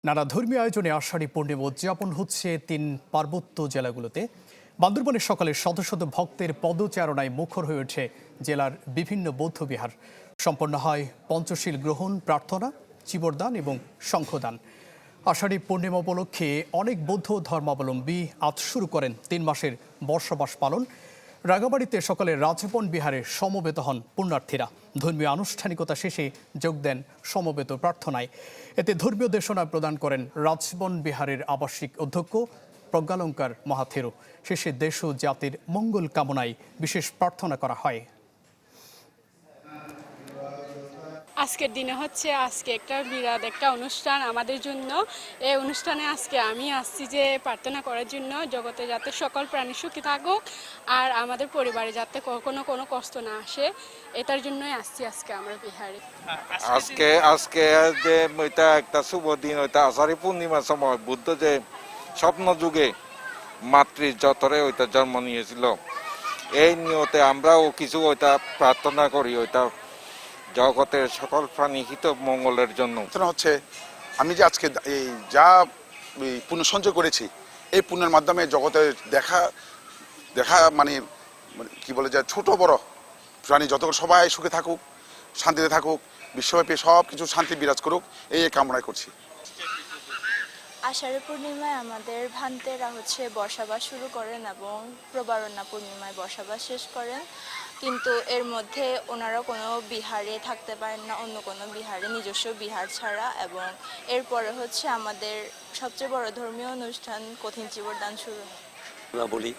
নানা ধর্মীয় আয়োজনে আষাঢ়ী পূর্ণিমা উদযাপন হচ্ছে ৩ পার্বত্য জেলাগুলোতে। বান্দরবানের সকালে শত শত ভক্তের পদচারণায় মুখর হয়ে ওঠে জেলার বিভিন্ন বৌদ্ধবিহার। সম্পন্ন হয় পঞ্চশীল গ্রহণ, প্রার্থনা, চিবরদান এবং শঙ্খদান। আষাঢ়ী পূর্ণিমা উপলক্ষে অনেক বৌদ্ধ ধর্মাবলম্বী আজ শুরু করেন ৩ মাসের বর্ষবাস পালন। রাঙাবাড়িতে সকালে রাজবন বিহারে সমবেত হন পুণ্যার্থীরা। ধর্মীয় আনুষ্ঠানিকতা শেষে যোগ দেন সমবেত প্রার্থনায়। এতে ধর্মীয় দেশনা প্রদান করেন রাজবন বিহারের আবাসিক অধ্যক্ষ প্রজ্ঞালঙ্কার মহাথেরো। শেষে দেশ ও জাতির মঙ্গল কামনায় বিশেষ প্রার্থনা করা হয়। আজকের দিনে আজকে একটা বিরাট একটা অনুষ্ঠান আমাদের জন্য। এই অনুষ্ঠানে আজকে আমি আসছি যে প্রার্থনা করার জন্য জগতে যাতে সকল প্রাণী সুখী থাকুক আর আমাদের পরিবারে যাতে কখনো কোনো কষ্ট না আসে, এটার জন্যই আসছি আজকে আমরা বিহারে। আজকে যে এটা একটা শুভ দিন, ওইটা আষাঢ়ী পূর্ণিমার সময় বুদ্ধ যে স্বপ্ন যুগে মাতৃ যতরে ওইটা জন্ম নিয়েছিল, এই নিয়তে আমরাও কিছু ওইটা প্রার্থনা করি, ওইটা জগতের সকল প্রাণী হিত মঙ্গলের জন্য। হচ্ছে আমি যে আজকে এই যা পুণ্য সঞ্চয় করেছি, এই পুণ্যের মাধ্যমে জগতের দেখা মানে কি বলে যায়, ছোট বড় প্রাণী যত সবাই সুখে থাকুক, শান্তিতে থাকুক, বিশ্বব্যাপী সব কিছু শান্তি বিরাজ করুক, এই কামনাই করছি। আষাঢ়ী পূর্ণিমায় আমাদের ভান্তেরা বর্ষাবাস শুরু করেন এবং প্রবারণা পূর্ণিমায় বর্ষাবাস শেষ করেন, কিন্তু এর মধ্যে ওনারা কোনো বিহারে থাকতে পারেন না, অন্য কোনো বিহারে, নিজস্ব বিহার ছাড়া। এবং এরপরে আমাদের সবচেয়ে বড় ধর্মীয় অনুষ্ঠান কঠিন চিবরদান শুরু। বলি,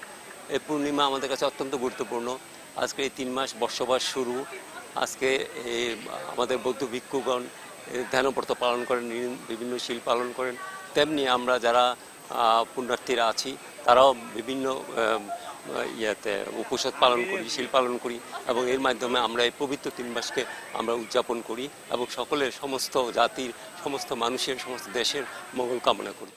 এই পূর্ণিমা আমাদের কাছে অত্যন্ত গুরুত্বপূর্ণ। আজকে এই 3 মাস বর্ষবাস শুরু। আজকে আমাদের বৌদ্ধ ভিক্ষুগণ ধ্যানব্রত পালন করেন, বিভিন্ন শীল পালন করেন। তেমনি আমরা যারা পুণ্যার্থীরা আছি তারাও বিভিন্ন উপোষদ পালন করি, শীল পালন করি এবং এর মাধ্যমে আমরা এই পবিত্র 3 মাসকে আমরা উদযাপন করি এবং সকলের, সমস্ত জাতির, সমস্ত মানুষের, সমস্ত দেশের মঙ্গল কামনা করি।